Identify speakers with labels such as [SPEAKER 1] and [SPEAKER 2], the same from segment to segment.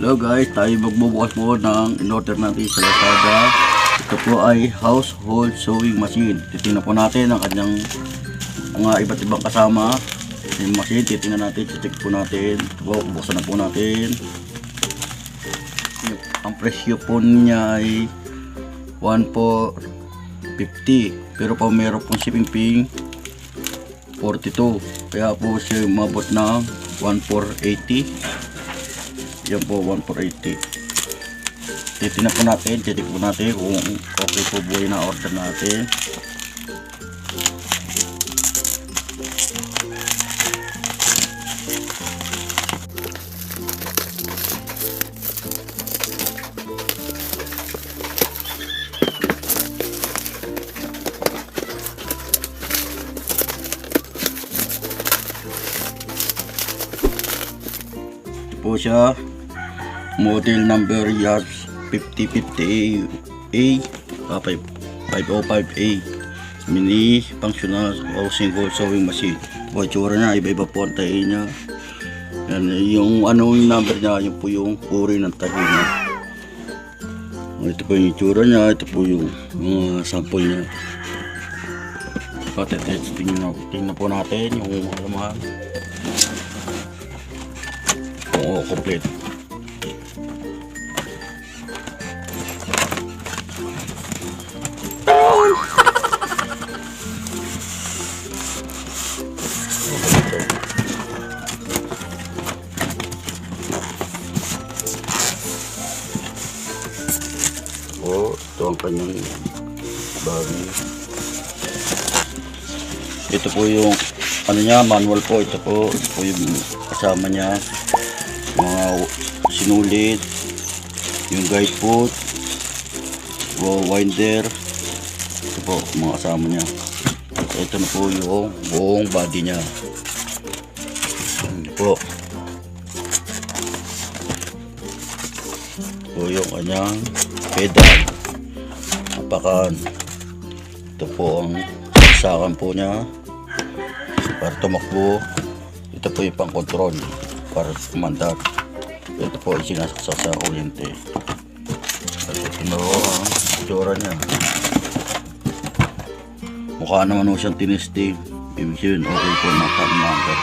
[SPEAKER 1] Hello guys, tayo magbubukas po ng in-order natin sa Lazada. Ito po ay household sewing machine. Titingnan po natin ang kanyang mga iba't ibang kasama. Yung machine, titingnan natin, check po natin. Ito po, buksan na po natin. Ang presyo po niya ay 1,450. Pero po meron pong shipping fee 42. Kaya po siya umabot ng 1,480. Yan po, 1,480. Titignan po natin, check po natin kung okay po po yung na-order natin. Ito po siya. Model number yards 5050A 505A mini functional o single sewing machine. Po itsura niya, iba-iba po ang tahi niya. Yan, yung anong number niya, yun po yung uri ng tahi niya. Ito po yung itsura niya, ito po yung sample niya. Tingnan po natin yung alaman. Oo, complete. Ito ang kanyang bagi. Ito po yung ano niya, manual po. Ito po yung kasama niya, mga sinulit, yung guide foot, winder. Ito po mga kasama niya. Ito na po yung buong body niya. Ito po yung kanyang pedal, apakan. Ito po ang saksakan po niya para tumakbo. Ito po yung pang control para kumandar. Ito po yung sinasaksak sa kuryente. At ito na ang itsura niya. Mukha naman po siyang tinesting. Ibig sabihin okay po nakamander.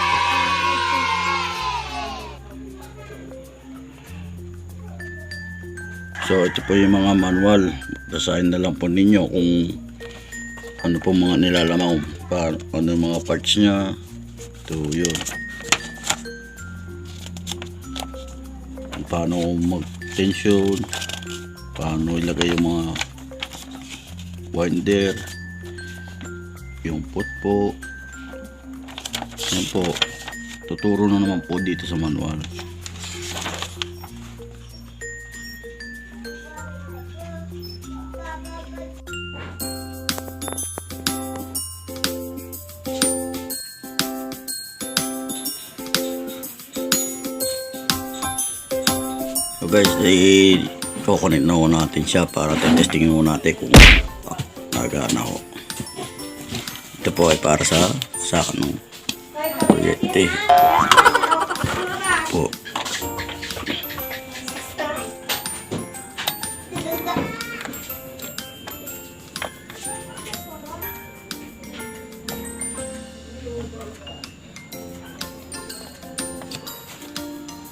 [SPEAKER 1] So ito po yung mga manual. Basahin na lang po ninyo kung ano po mga nilalaman, ano mga parts niya. Ito yun, paano mag-tension, paano ilagay yung mga winder, yung foot po. Yan po, tuturo na naman po dito sa manual. So guys, i-connect na ho natin siya para testingin ho natin kung nagana ho. Ito po ay para sa sakan ng kuryente po.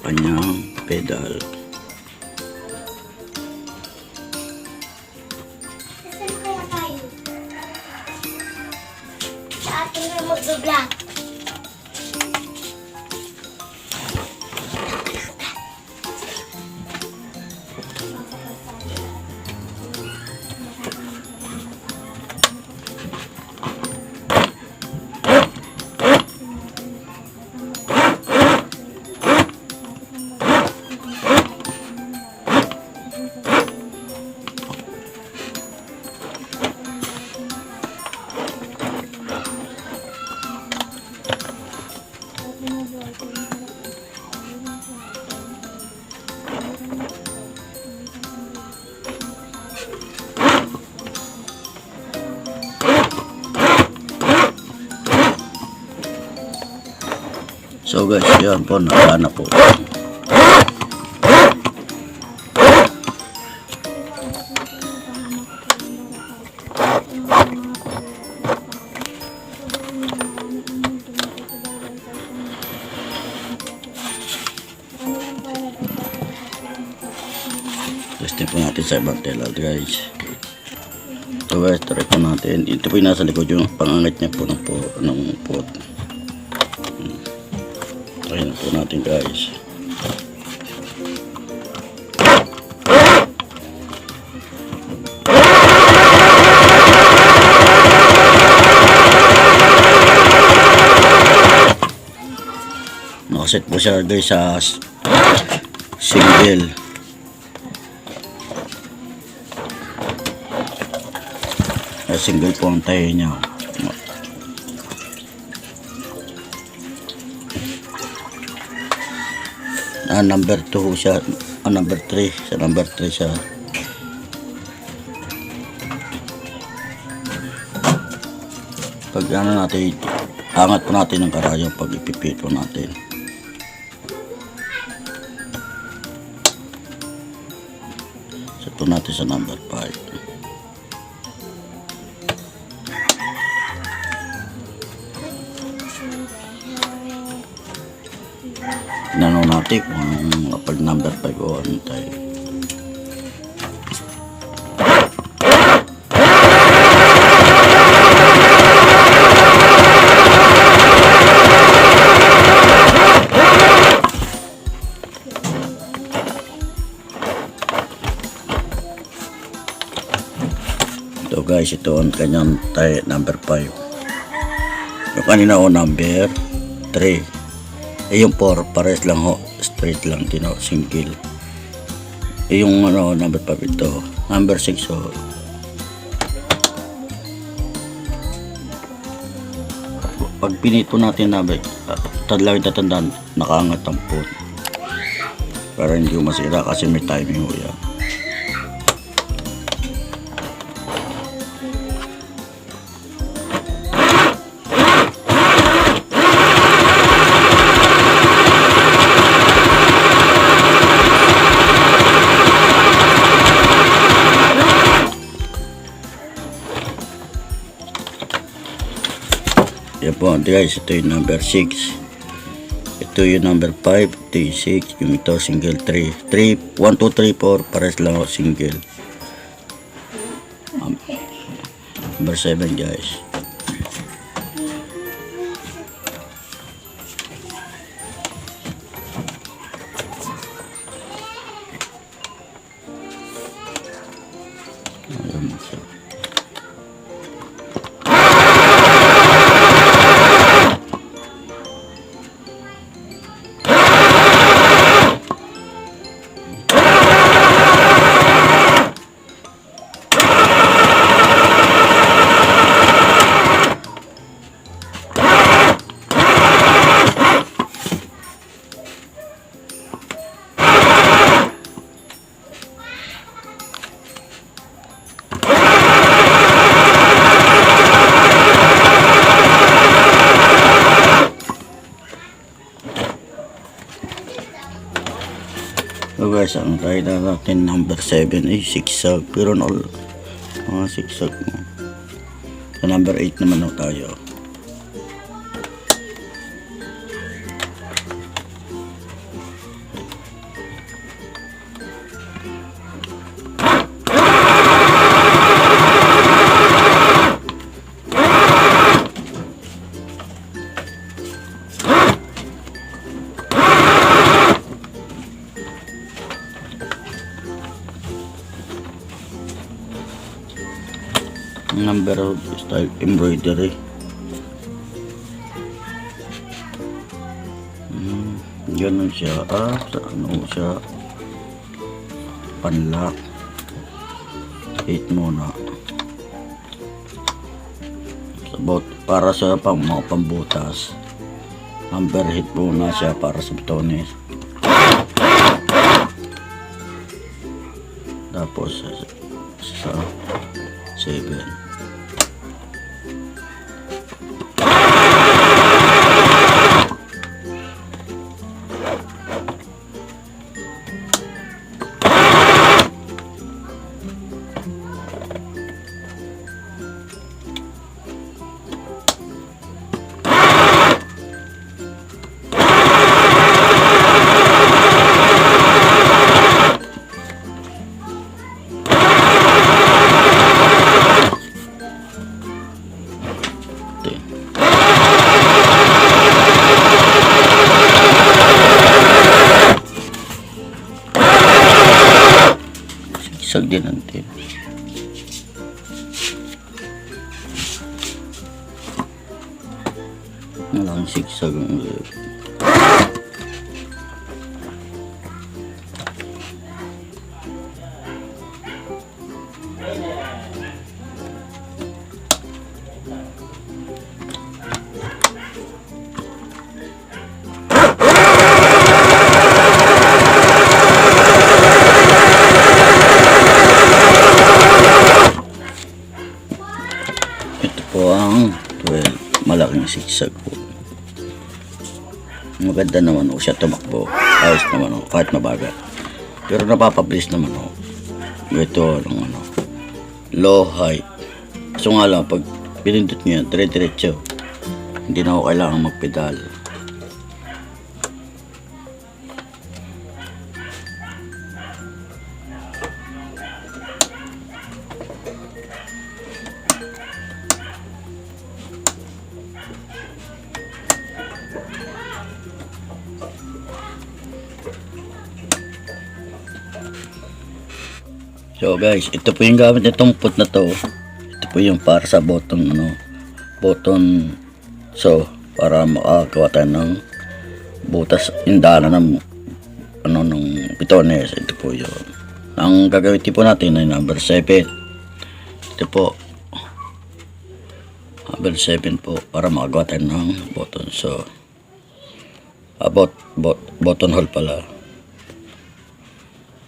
[SPEAKER 1] Kanyang pedal.
[SPEAKER 2] Mag-vlog.
[SPEAKER 1] So guys, yan po, nakana po. Testing po natin sa ibang tela guys. So guys, try po natin. Ito po yung nasa likod yung pangangat niya po ng pot. Try na po natin guys. Nakaset po siya guys sa single. Single po ang tahi niya. Number 2 siya, number 3, sa number 3 siya. Pag ano natin, angat po natin ng karayong pag ipipit po natin. Set po natin sa number 5. Nano natin kung pag number 5 o ano tayo. Ito guys, ito ang kanyang tayo number 5. Yung kanina o number 3. Yung 4 pares lang ho, straight lang din ho, single. Yung ano number 5 ito, number 6 ho. Pag pinito natin na tadlawin tatandaan, nakaangat ang pot para hindi masira kasi may timing ho yan. Yan po guys, ito yung number 6, ito yung number 5, ito yung 6, yung ito single 3, 1, 2, 3, 4 pares lang o single. Number 7 guys. So guys, ang rider natin number 7 ay sigsag, pero all mga sigsag mo. Sa number 8 naman na tayo. Number of style embroidery. Ganun siya. Sa ano siya, panlock 8 muna. About para sa mga pambutas. Number hit muna siya para sa bitones. Tapos sa 7. sigsag din natin. Malaking sigsag ang ito po ang 12. Malaking sigsag po. Maganda naman o siya tumakbo. Ayos naman o kahit mabagal. Pero napapabilis naman o. Ito ang low height. So nga lang pag pinindot nyo yan dire-diretso, hindi na ako kailangan magpedal. So guys, ito po yung gamit nitong put na to. Ito po yung para sa button button para makagawa tayo ng butas indana ng ng bitones. Ito po yun. Ang gagawin po natin ay number 7. Ito po number 7 po para makagawa tayo ng button. So button hole pala.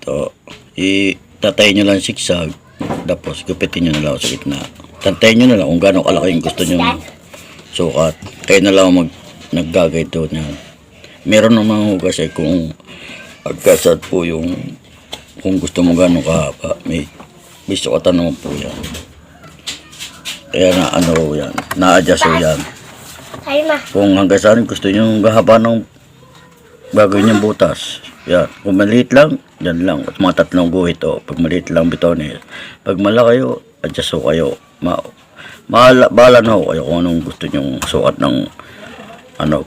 [SPEAKER 1] Ito tatayin nyo lang sigsag, tapos gupitin nyo na lang sa gitna. Tantayin nyo na lang kung gano'ng kalaki yung gusto nyo sukat. Kayo na lang naggagay doon yan. Meron naman hugas kung agkasad po yung kung gusto mo gano'ng kahaba. May sukatan naman po yan. Kaya yan, na-adjust yan. Kung hanggang saan gusto nyo gahaba ng gagawin yung butas. Yan. Kung maliit lang, yan lang. At mga tatlong guhit o. Pag maliit lang bitones. Pag malaki kayo, adjust ho kayo. Bahala na ho kayo kung anong gusto nyong sukat ng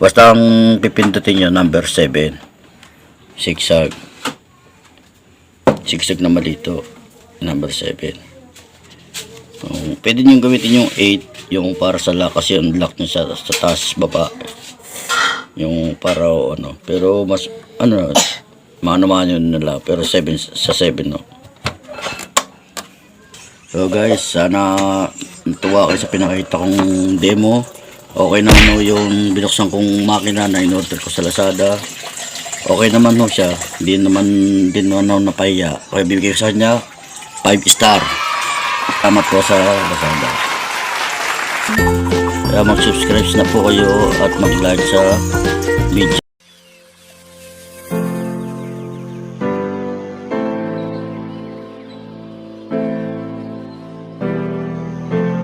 [SPEAKER 1] Basta ang pipindutin nyo, number 7. Sigsag. Sigsag na malito. Number 7. Pwede nyo gamitin yung 8. Yung para sa lock. Kasi yung lock nyo sa taas baba. Yung para pero mas mano-mano yun nila, pero 7 sa 7 no. So guys, sana natuwa kayo sa pinakita kong demo. Okay naman yung binuksan kong makina na in-order ko sa Lazada. Okay naman siya, hindi naman ako napahiya. Kaya bibigay ko sa kanya 5 star. Tama po sa Lazada. Kaya mag-subscribe na po kayo at mag-like sa video.